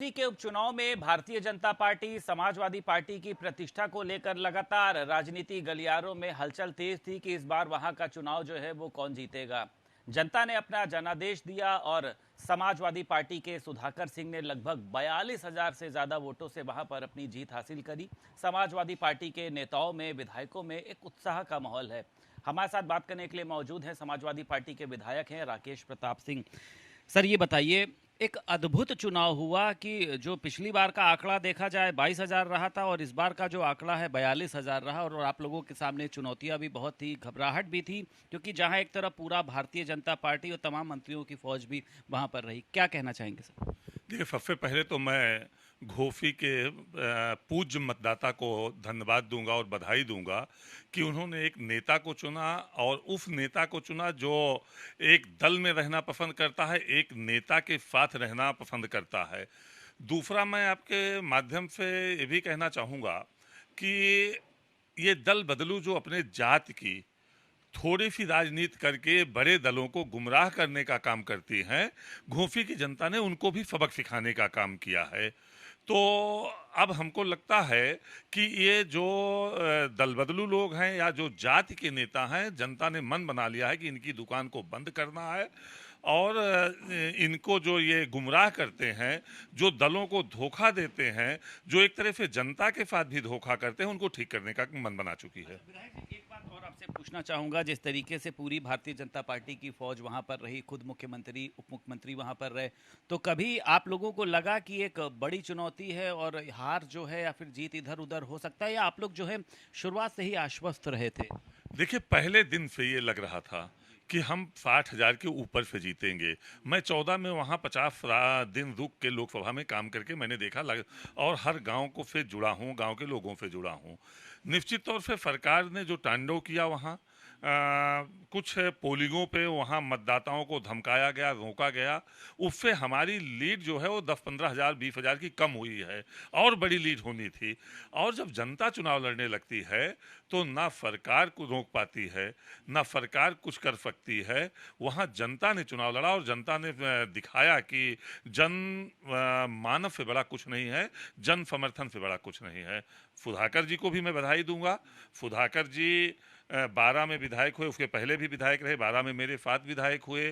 दिल्ली के उपचुनाव में भारतीय जनता पार्टी समाजवादी पार्टी की प्रतिष्ठा को लेकर लगातार राजनीति गलियारों में हलचल तेज थी कि इस बार वहां का चुनाव जो है वो कौन जीतेगा। जनता ने अपना जनादेश दिया और समाजवादी पार्टी के सुधाकर सिंह ने लगभग 42,000 से ज्यादा वोटों से वहां पर अपनी जीत हासिल करी। समाजवादी पार्टी के नेताओं में, विधायकों में एक उत्साह का माहौल है। हमारे साथ बात करने के लिए मौजूद हैं समाजवादी पार्टी के विधायक हैं राकेश प्रताप सिंह। सर, ये बताइए, एक अद्भुत चुनाव हुआ कि जो पिछली बार का आंकड़ा देखा जाए 22,000 रहा था और इस बार का जो आंकड़ा है 42,000 रहा, और आप लोगों के सामने चुनौतियां भी बहुत थी, घबराहट भी थी, क्योंकि जहां एक तरफ पूरा भारतीय जनता पार्टी और तमाम मंत्रियों की फौज भी वहां पर रही। क्या कहना चाहेंगे सर? देखिए, सबसे पहले तो मैं घोफी के पूज्य मतदाता को धन्यवाद दूंगा और बधाई दूंगा कि उन्होंने एक नेता को चुना और उस नेता को चुना जो एक दल में रहना पसंद करता है, एक नेता के साथ रहना पसंद करता है। दूसरा, मैं आपके माध्यम से ये भी कहना चाहूँगा कि ये दल बदलू जो अपने जात की थोड़ी सी राजनीति करके बड़े दलों को गुमराह करने का काम करती हैं, घोंफी की जनता ने उनको भी सबक सिखाने का काम किया है। तो अब हमको लगता है कि ये जो दल बदलू लोग हैं या जो जाति के नेता हैं, जनता ने मन बना लिया है कि इनकी दुकान को बंद करना है और इनको जो ये गुमराह करते हैं, जो दलों को धोखा देते हैं, जो एक तरह से जनता के साथ भी धोखा करते हैं, उनको ठीक करने का मन बना चुकी है। विधायक जी, एक बात और आपसे पूछना चाहूंगा। जिस तरीके से पूरी भारतीय जनता पार्टी की फौज वहां पर रही, खुद मुख्यमंत्री, उप मुख्यमंत्री वहां पर रहे, तो कभी आप लोगों को लगा कि एक बड़ी चुनौती है और हार जो है या फिर जीत इधर उधर हो सकता है, या आप लोग जो है शुरुआत से ही आश्वस्त रहे थे? देखिए, पहले दिन से ये लग रहा था कि हम 60,000 के ऊपर से जीतेंगे। मैं 14 में वहाँ 50 दिन रुक के लोकसभा में काम करके मैंने देखा और हर गांव को से जुड़ा हूँ, गांव के लोगों से जुड़ा हूँ। निश्चित तौर से सरकार ने जो तांडव किया वहाँ, कुछ पोलिंगों पे वहाँ मतदाताओं को धमकाया गया, रोका गया, उससे हमारी लीड जो है वो 10-15,000, 20,000 की कम हुई है और बड़ी लीड होनी थी। और जब जनता चुनाव लड़ने लगती है तो ना सरकार को रोक पाती है, ना सरकार कुछ कर सकती है। वहाँ जनता ने चुनाव लड़ा और जनता ने दिखाया कि जन मानव से बड़ा कुछ नहीं है, जन समर्थन से बड़ा कुछ नहीं है। सुधाकर जी को भी मैं बधाई दूंगा। सुधाकर जी 12 में विधायक हुए, उसके पहले भी विधायक रहे, 12 में मेरे साथ विधायक हुए,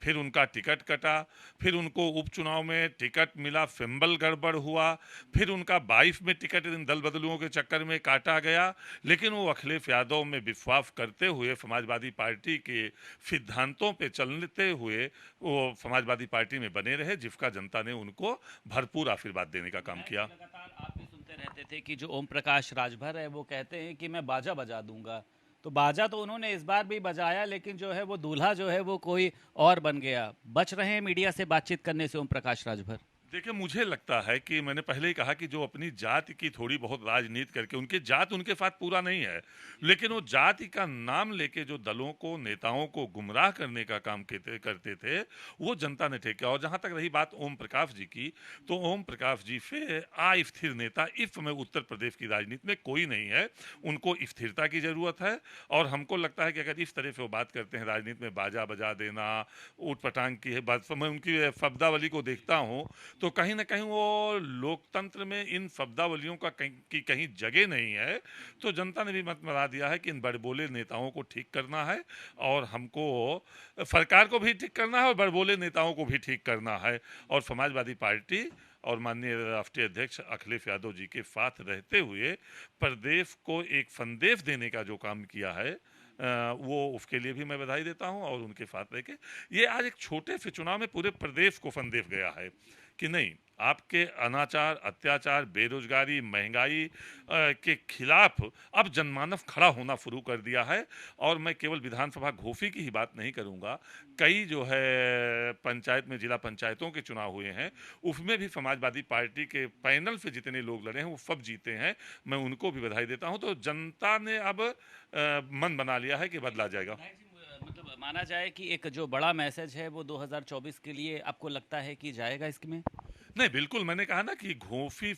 फिर उनका टिकट कटा, फिर उनको उपचुनाव में टिकट मिला, सिंबल गड़बड़ हुआ, फिर उनका 22 में टिकट इन दल बदलुओं के चक्कर में काटा गया, लेकिन वो अखिलेश यादव में विश्वास करते हुए समाजवादी पार्टी के सिद्धांतों पे चलते हुए वो समाजवादी पार्टी में बने रहे, जिसका जनता ने उनको भरपूर आशीर्वाद देने का काम किया। लगातार आप भी सुनते रहते थे कि जो ओम प्रकाश राजभर है वो कहते हैं कि मैं बाजा बजा दूंगा, तो बाजा तो उन्होंने इस बार भी बजाया, लेकिन जो है वो दूल्हा जो है वो कोई और बन गया। बच रहे हैं मीडिया से बातचीत करने से ओम प्रकाश राजभर? देखिए, मुझे लगता है कि मैंने पहले ही कहा कि जो अपनी जाति की थोड़ी बहुत राजनीति करके, उनके जात उनके साथ पूरा नहीं है, लेकिन वो जाति का नाम लेके जो दलों को, नेताओं को गुमराह करने का काम करते थे, वो जनता ने ठीक किया। और जहां तक रही बात ओम प्रकाश जी की, तो ओम प्रकाश जी से अस्थिर नेता इस समय उत्तर प्रदेश की राजनीति में कोई नहीं है। उनको स्थिरता की जरूरत है और हमको लगता है कि अगर इस तरह से वो बात करते हैं, राजनीति में बाजा बजा देना, ऊट पटांग की है बात, मैं उनकी शब्दावली को देखता हूँ तो कहीं ना कहीं वो लोकतंत्र में इन शब्दावलियों का कहीं जगह नहीं है। तो जनता ने भी मत बना दिया है कि इन बड़बोले नेताओं को ठीक करना है और हमको सरकार को भी ठीक करना है और बड़बोले नेताओं को भी ठीक करना है। और समाजवादी पार्टी और माननीय राष्ट्रीय अध्यक्ष अखिलेश यादव जी के साथ रहते हुए प्रदेश को एक संदेश देने का जो काम किया है, वो उसके लिए भी मैं बधाई देता हूं। और उनके साथ रह के ये आज एक छोटे से चुनाव में पूरे प्रदेश को संदेश गया है कि नहीं, आपके अनाचार, अत्याचार, बेरोजगारी, महंगाई के खिलाफ अब जनमानस खड़ा होना शुरू कर दिया है। और मैं केवल विधानसभा घोफी की ही बात नहीं करूंगा, कई जो है पंचायत में, जिला पंचायतों के चुनाव हुए हैं, उसमें भी समाजवादी पार्टी के पैनल से जितने लोग लड़े हैं वो सब जीते हैं। मैं उनको भी बधाई देता हूं। तो जनता ने अब मन बना लिया है कि बदला जाएगा। मतलब माना जाए कि एक जो बड़ा मैसेज है वो 2024 के लिए आपको लगता है कि जाएगा इसमें? नहीं, बिल्कुल, मैंने कहा ना कि घोंफी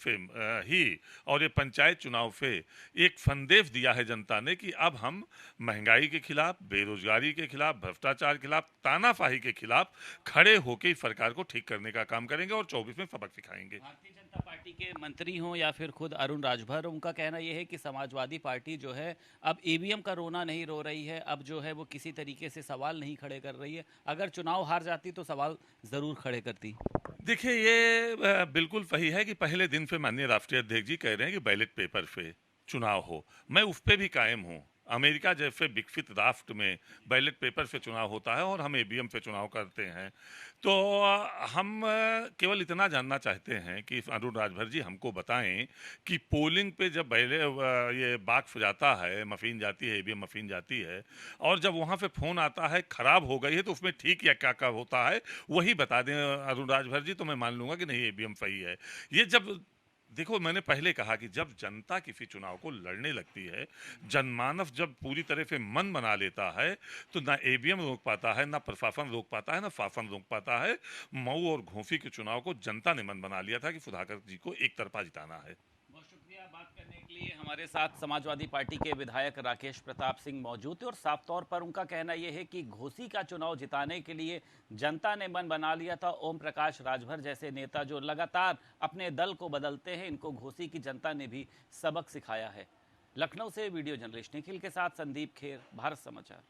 ही और ये पंचायत चुनाव पे एक संदेश दिया है जनता ने कि अब हम महंगाई के खिलाफ, बेरोजगारी के खिलाफ, भ्रष्टाचार के खिलाफ, तानाशाही के खिलाफ खड़े होकर इस सरकार को ठीक करने का काम करेंगे और 24 में सबक सिखाएंगे। भारतीय जनता पार्टी के मंत्री हों या फिर खुद अरुण राजभर, उनका कहना यह है कि समाजवादी पार्टी जो है अब ईवीएम का रोना नहीं रो रही है, अब जो है वो किसी तरीके से सवाल नहीं खड़े कर रही है। अगर चुनाव हार जाती तो सवाल जरूर खड़े करती। देखिए, ये बिल्कुल सही है कि पहले दिन पे माननीय राष्ट्रीय अध्यक्ष जी कह रहे हैं कि बैलेट पेपर पे चुनाव हो। मैं उस पे भी कायम हूँ। अमेरिका जैसे विकसित राष्ट्र में बैलेट पेपर से चुनाव होता है और हम ईवीएम से चुनाव करते हैं। तो हम केवल इतना जानना चाहते हैं कि अरुण राजभर जी हमको बताएं कि पोलिंग पे जब ये बाक्स जाता है, मशीन जाती है, ईवीएम मशीन जाती है और जब वहाँ पे फोन आता है खराब हो गई है तो उसमें ठीक या क्या क्या होता है वही बता दें अरुण राजभर जी, तो मैं मान लूंगा कि नहीं ईवीएम सही है। ये जब देखो, मैंने पहले कहा कि जब जनता किसी चुनाव को लड़ने लगती है, जनमानस जब पूरी तरह से मन बना लेता है, तो ना ईवीएम रोक पाता है, ना प्रशासन रोक पाता है, ना शासन रोक पाता है। मऊ और घोंसी के चुनाव को जनता ने मन बना लिया था कि सुधाकर जी को एक तरफा जिताना है। बहुत शुक्रिया बात करने के लिए। हमारे साथ समाजवादी पार्टी के विधायक राकेश प्रताप सिंह मौजूद थे और साफ तौर पर उनका कहना यह है कि घोसी का चुनाव जिताने के लिए जनता ने मन बना लिया था। ओम प्रकाश राजभर जैसे नेता जो लगातार अपने दल को बदलते हैं, इनको घोसी की जनता ने भी सबक सिखाया है। लखनऊ से वीडियो जर्नलिस्ट निखिल के साथ संदीप खेर, भारत समाचार।